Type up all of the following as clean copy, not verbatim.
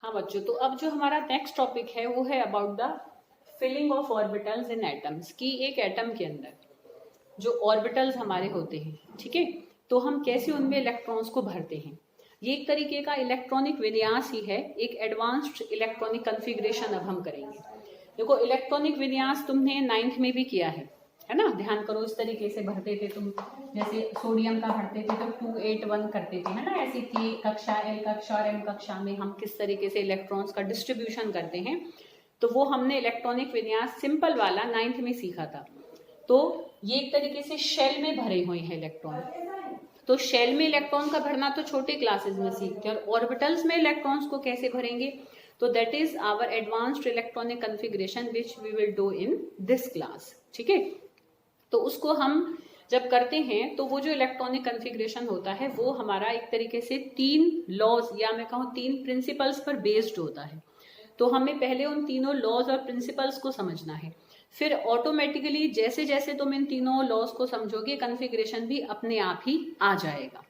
हाँ बच्चों, तो अब जो हमारा नेक्स्ट टॉपिक है वो है about the filling of orbitals in atoms. की एक एटम के अंदर जो ऑर्बिटल्स हमारे होते हैं, ठीक है, तो हम कैसे उनमें इलेक्ट्रॉन्स को भरते हैं। ये एक तरीके का इलेक्ट्रॉनिक विन्यास ही है, एक एडवांस्ड इलेक्ट्रॉनिक कॉन्फ़िगरेशन अब हम करेंगे। देखो, इलेक्ट्रॉनिक विन्यास तुमने 9th में भी किया है ना। ध्यान करो, इस तरीके से भरते थे तुम, जैसे सोडियम का भरते थे तो 281 करते थे, है ना। ऐसे के कक्षा, एल कक्षा और एम कक्षा में हम किस तरीके से इलेक्ट्रॉन्स का डिस्ट्रीब्यूशन करते हैं, तो वो हमने इलेक्ट्रॉनिक विन्यास सिंपल वाला 9th में सीखा था। तो ये एक तरीके से शेल में भरे हुए हैं इलेक्ट्रॉन। तो शेल में इलेक्ट्रॉन का भरना तो छोटे क्लासेस में सीखते हैं, और ऑर्बिटल्स में इलेक्ट्रॉन्स को कैसे भरेंगे, तो that is our advanced electronic configuration which we will do in this class. ठीक है, तो उसको हम जब करते हैं तो वो जो इलेक्ट्रॉनिक कॉन्फ़िगरेशन होता है वो हमारा एक तरीके से 3 लॉज या मैं कहूँ 3 प्रिंसिपल्स पर बेस्ड होता है। तो हमें पहले उन तीनों लॉज और प्रिंसिपल्स को समझना है, फिर ऑटोमेटिकली जैसे जैसे तुम इन तीनों लॉज को समझोगे कॉन्फ़िगरेशन भी अपने आप ही आ जाएगा।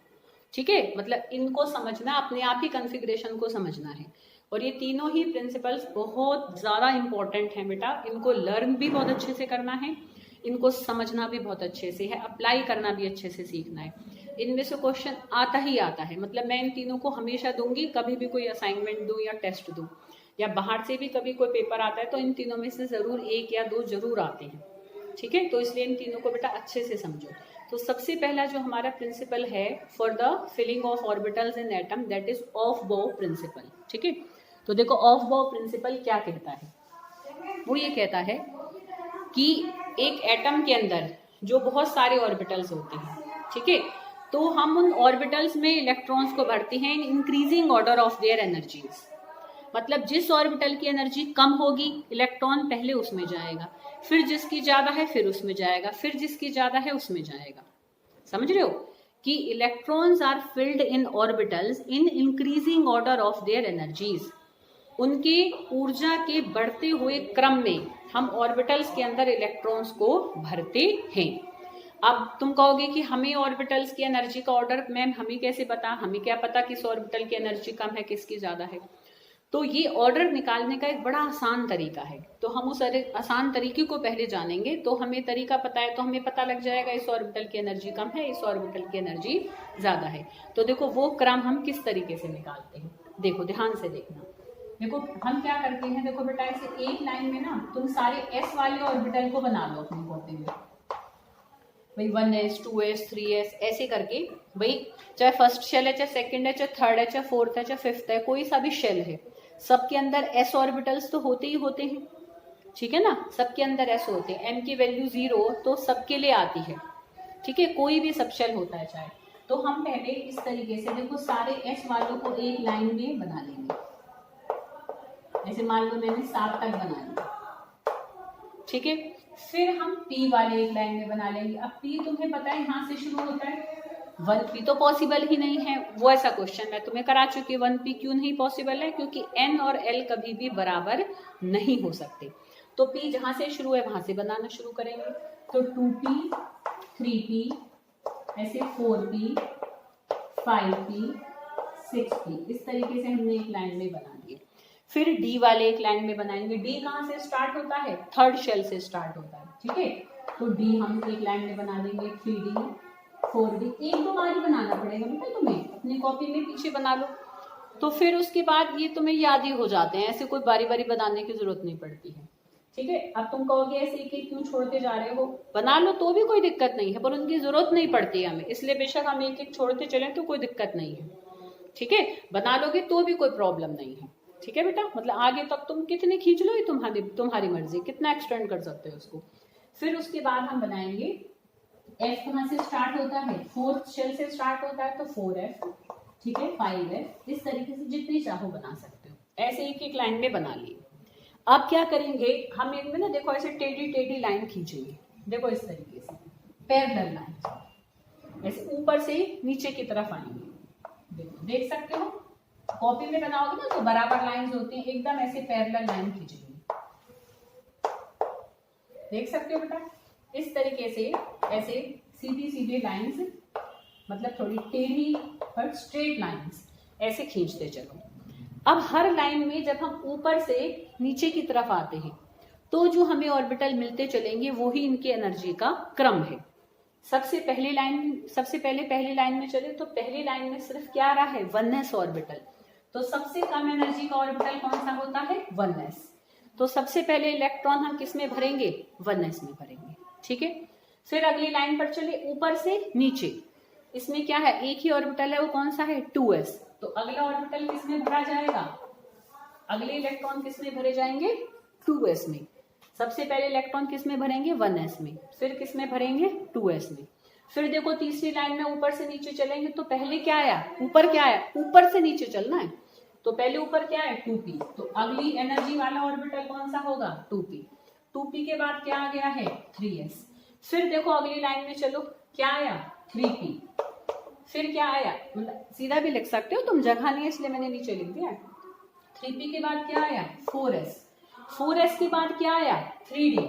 ठीक है, मतलब इनको समझना, अपने आप ही कॉन्फ़िगरेशन को समझना है। और ये तीनों ही प्रिंसिपल्स बहुत ज़्यादा इंपॉर्टेंट हैं बेटा, इनको लर्न भी बहुत अच्छे से करना है, इनको समझना भी बहुत अच्छे से है, अप्लाई करना भी अच्छे से सीखना है। इनमें से क्वेश्चन आता ही आता है, मतलब मैं इन तीनों को हमेशा दूंगी, कभी भी कोई असाइनमेंट दूं या टेस्ट दूं या बाहर से भी कभी कोई पेपर आता है तो इन तीनों में से जरूर 1 या 2 जरूर आते हैं। ठीक है, तो इसलिए इन तीनों को बेटा अच्छे से समझो। तो सबसे पहला जो हमारा प्रिंसिपल है for the filling of orbitals in atom, that is aufbau principle. ठीक है, तो देखो ऑफ बॉउ प्रिंसिपल क्या कहता है, वो ये कहता है कि एक एटम के अंदर जो बहुत सारे ऑर्बिटल्स होते हैं, ठीक है, तो हम उन ऑर्बिटल्स में इलेक्ट्रॉन्स को भरते हैं इन increasing order of their energies. मतलब जिस ऑर्बिटल की एनर्जी कम होगी इलेक्ट्रॉन पहले उसमें जाएगा, फिर जिसकी ज्यादा है फिर उसमें जाएगा, फिर जिसकी ज्यादा है उसमें जाएगा। समझ रहे हो कि electrons are filled in orbitals in increasing order of their energies. उनके ऊर्जा के बढ़ते हुए क्रम में हम ऑर्बिटल्स के अंदर इलेक्ट्रॉन्स को भरते हैं। अब तुम कहोगे कि हमें ऑर्बिटल्स की एनर्जी का ऑर्डर मैम हमें कैसे पता, हमें क्या पता किस ऑर्बिटल की एनर्जी कम है किसकी ज्यादा है। तो ये ऑर्डर निकालने का एक बड़ा आसान तरीका है, तो हम उस आसान तरीके को पहले जानेंगे। तो हमें तरीका पता है तो हमें पता लग जाएगा इस ऑर्बिटल की एनर्जी कम है, इस ऑर्बिटल की एनर्जी ज्यादा है। तो देखो वो क्रम हम किस तरीके से निकालते हैं, देखो ध्यान से देखना। देखो हम क्या करते हैं, देखो बेटा ऐसे एक लाइन में ना तुम सारे एस वाले ऑर्बिटल को बना लो अपनी कॉपी में, भाई 1s 2s 3s ऐसे करके। भाई चाहे फर्स्ट शेल है, चाहे सेकंड है, चाहे थर्ड है, चाहे फोर्थ है, चाहे फिफ्थ है, कोई सा भी शेल है, सबके अंदर एस ऑर्बिटल्स तो होते ही होते हैं। ठीक है ना, सबके अंदर एस होते हैं। एम की वैल्यू 0 तो सबके लिए आती है। ठीक है, कोई भी सब शेल होता है चाहे। तो हम पहले इस तरीके से देखो सारे एस वालों को एक लाइन में बना लेंगे। ऐसे मान लो मैंने 7 तक बना लिया। ठीक है, फिर हम पी वाले एक लाइन में बना लेंगे। अब पी तुम्हें पता है यहाँ से शुरू होता है, 1p तो पॉसिबल ही नहीं है। वो ऐसा क्वेश्चन मैं तुम्हें करा चुकी हूँ। 1p क्यों नहीं पॉसिबल है, क्योंकि n और l कभी भी बराबर नहीं हो सकते। तो p जहां से शुरू है वहां से बनाना शुरू करेंगे। तो 2p 3p ऐसे 4p 5p 6p इस तरीके से हमने एक लाइन में बना दिए। फिर डी वाले एक लाइन में बनाएंगे। डी कहाँ से स्टार्ट होता है, थर्ड शेल से स्टार्ट होता है। ठीक है, तो डी हम एक लाइन में बना देंगे। 3d 4d एक 2 बार ही बनाना पड़ेगा बेटा, तुम्हें अपनी कॉपी में पीछे बना लो। तो फिर उसके बाद ये तुम्हें याद ही हो जाते हैं, ऐसे कोई बारी बारी बनाने की जरूरत नहीं पड़ती है। ठीक है, अब तुम कहोगे ऐसे एक क्यों छोड़ते जा रहे हो, बना लो तो भी कोई दिक्कत नहीं है, पर उनकी जरूरत नहीं पड़ती है हमें, इसलिए बेशक हम एक छोड़ते चले तो कोई दिक्कत नहीं है। ठीक है, बना लोगे तो भी कोई प्रॉब्लम नहीं है। ठीक है बेटा, मतलब आगे तक तुम कितने खींच लो, ये तुम्हारी मर्जी, कितना एक्सटेंड कर सकते हो उसको। फिर उसके बाद हम बनाएंगे एफ कहाँ से स्टार्ट होता है, फोर्थ शेल से स्टार्ट होता है, तो 4f, ठीक है 5f, इस तरीके से जितनी चाहो बना सकते हो। ऐसे एक एक लाइन में बना लिए। अब क्या करेंगे हम इनमें ना, देखो ऐसे टेढ़ी टेढ़ी लाइन खींचेंगे। देखो इस तरीके से पैरेलल लाइन, ऐसे ऊपर से नीचे की तरफ आएंगे। देखो देख सकते हो, कॉपी में बनाओगे ना तो बराबर लाइंस होती हैं, एकदम ऐसे पैरेलल लाइन खींचेंगे। देख सकते हो बेटा, इस तरीके से ऐसे सीधी सीधी लाइंस, मतलब थोड़ी टेढ़ी पर स्ट्रेट लाइंस ऐसे खींचते चलो। अब हर लाइन में जब हम ऊपर से नीचे की तरफ आते हैं तो जो हमें ऑर्बिटल मिलते चलेंगे वो ही इनकी एनर्जी का क्रम है। सबसे पहले पहली लाइन में चले तो पहली लाइन में सिर्फ क्या आ रहा है, 1s ऑर्बिटल। तो सबसे कम एनर्जी का ऑर्बिटल कौन सा होता है, 1s। तो सबसे पहले इलेक्ट्रॉन हम किस में भरेंगे, 1s में भरेंगे, ठीक है। फिर अगली लाइन पर चले ऊपर से नीचे, इसमें क्या है, एक ही ऑर्बिटल है, वो कौन सा है, 2s। तो अगला ऑर्बिटल किस में भरा जाएगा, अगले इलेक्ट्रॉन किस में भरे जाएंगे, 2s में। सबसे पहले इलेक्ट्रॉन किस में भरेंगे, 1s में, फिर किस में भरेंगे, 2s में। फिर देखो तीसरी लाइन में ऊपर से नीचे चलेंगे तो पहले क्या आया, ऊपर क्या आया, ऊपर से नीचे चलना है, तो पहले ऊपर क्या है, 2p। तो अगली एनर्जी वाला ऑर्बिटल कौन सा होगा, 2p। 2p के बाद क्या आ गया है, 3s। फिर देखो अगली लाइन में चलो, क्या आया, 3p। फिर क्या आया, मतलब सीधा भी लिख सकते हो तुम, जगह नहीं है इसलिए मैंने नीचे लिख दिया। 3p के बाद क्या आया, 4s। 4s के बाद क्या आया, 3d।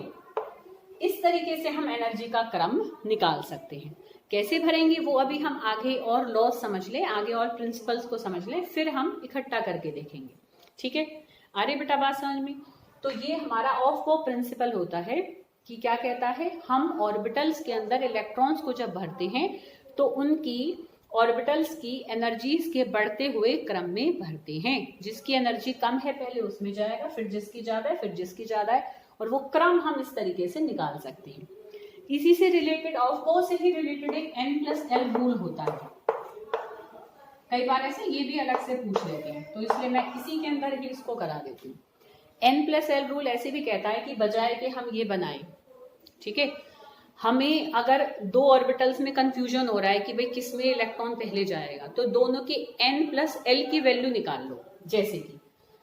इस तरीके से हम एनर्जी का क्रम निकाल सकते हैं। कैसे भरेंगे वो अभी हम आगे और लॉ समझ ले, आगे और प्रिंसिपल्स को समझ ले, फिर हम इकट्ठा करके देखेंगे, ठीक है। आ रही बेटा बात समझ में। तो ये हमारा ऑफ बॉ प्रिंसिपल होता है कि क्या कहता है, हम ऑर्बिटल्स के अंदर इलेक्ट्रॉन्स को जब भरते हैं तो उनकी ऑर्बिटल्स की एनर्जीज के बढ़ते हुए क्रम में भरते हैं। जिसकी एनर्जी कम है पहले उसमें जाएगा, फिर जिसकी ज्यादा है, फिर जिसकी ज्यादा है, और वो क्रम हम इस तरीके से निकाल सकते हैं। इसी से रिलेटेड, ऑफ बॉ से ही रिलेटेड एक n+l रूल होता है। कई बार ऐसे ये भी अलग से पूछ लेते हैं, तो इसलिए मैं इसी के अंदर ही इसको करा देती हूँ। n+l रूल ऐसे भी कहता है कि बजाय कि हम ये बनाएं, ठीक है, हमें अगर दो ऑर्बिटल्स में कंफ्यूजन हो रहा है कि भाई किसमें इलेक्ट्रॉन पहले जाएगा, तो दोनों के n+l की वैल्यू निकाल लो। जैसे कि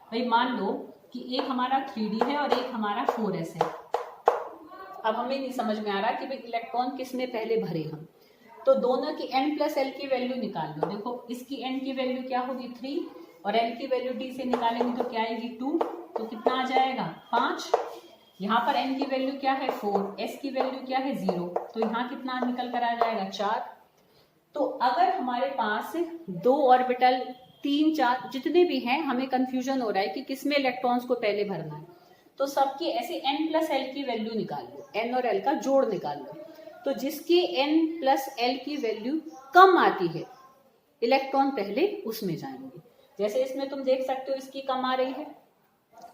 भाई मान लो कि एक हमारा 3d है और एक हमारा 4s है। अब हमें नहीं समझ में आ रहा कि भाई इलेक्ट्रॉन किस में पहले भरे हम, तो दोनों की n+l की वैल्यू निकाल लो। देखो इसकी n की वैल्यू क्या होगी, 3, और l की वैल्यू d से निकालेंगे तो क्या आएगी, 2। तो कितना आ जाएगा, 5। यहाँ पर n की वैल्यू क्या है, 4, s की वैल्यू क्या है, 0, तो यहाँ कितना निकल कर आ जाएगा, 4। तो अगर हमारे पास दो ऑर्बिटल, 3, 4 जितने भी हैं, हमें कंफ्यूजन हो रहा है कि किसमें इलेक्ट्रॉन्स को पहले भरना है, तो सबकी ऐसे n+l की वैल्यू निकाल लो, n और l का जोड़ निकाल लो। तो जिसकी n+l की वैल्यू कम आती है, इलेक्ट्रॉन पहले उसमें जाएंगे। जैसे इसमें तुम देख सकते हो इसकी कम आ रही है,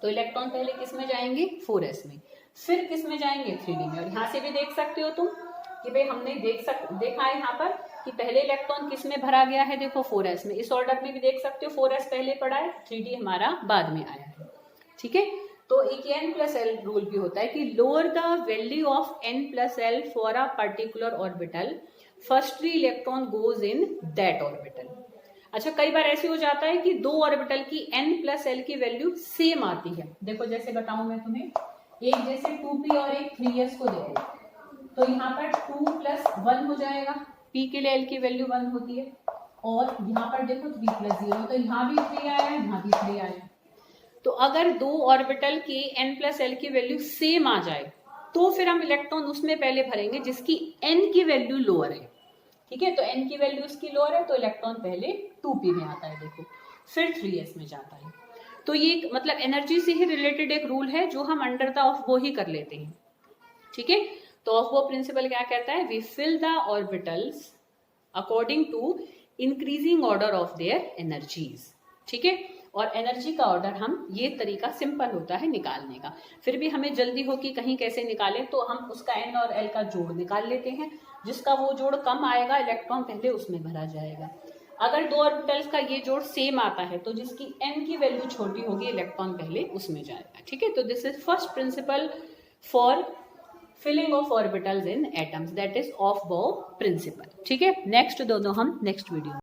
तो इलेक्ट्रॉन पहले किस में जाएंगे, 4s में, फिर किस में जाएंगे, 3d में। और यहाँ से भी देख सकते हो तुम कि भाई हमने देखा है यहाँ पर कि पहले इलेक्ट्रॉन किस में भरा गया है, देखो 4s में। इस ऑर्डर में भी देख सकते हो 4s पहले पड़ा है, 3d हमारा बाद में आया है, ठीक है। तो एक n+l रूल भी होता है कि lower the value of n+l for a particular orbital, first electron goes in that orbital. अच्छा, कई बार ऐसे हो जाता है कि दो ऑर्बिटल की n+l की वैल्यू सेम आती है। देखो जैसे बताऊं मैं तुम्हें, एक जैसे 2p और एक 3s को देखो, तो यहाँ पर 2+1 हो जाएगा, p के लिए l की वैल्यू 1 होती है, और यहाँ पर देखो 3+0, तो यहाँ भी 3 आया है, यहाँ भी 3 आया। तो अगर दो ऑर्बिटल की n+l की वैल्यू सेम आ जाए तो फिर हम इलेक्ट्रॉन उसमें पहले भरेंगे जिसकी n की वैल्यू लोअर है, ठीक है। तो n की वैल्यू उसकी लोअर है, तो इलेक्ट्रॉन पहले 2p में आता है, देखो, फिर 3s में जाता है। तो ये मतलब एनर्जी से ही रिलेटेड एक रूल है जो हम अंडर द ऑफ बो ही कर लेते हैं, ठीक है। तो ऑफ बो प्रिंसिपल क्या कहता है, we fill the orbitals according to increasing order of their energies, ठीक है। और एनर्जी का ऑर्डर हम, ये तरीका सिंपल होता है निकालने का। फिर भी हमें जल्दी हो कि कहीं कैसे निकालें, तो हम उसका n और l का जोड़ निकाल लेते हैं। जिसका वो जोड़ कम आएगा, इलेक्ट्रॉन पहले उसमें भरा जाएगा। अगर दो ऑर्बिटल्स का ये जोड़ सेम आता है तो जिसकी n की वैल्यू छोटी होगी, इलेक्ट्रॉन पहले उसमें जाएगा, ठीक है। तो this is first principle for filling of orbitals in atoms, that is aufbau principle, ठीक है। नेक्स्ट दोनों हम नेक्स्ट वीडियो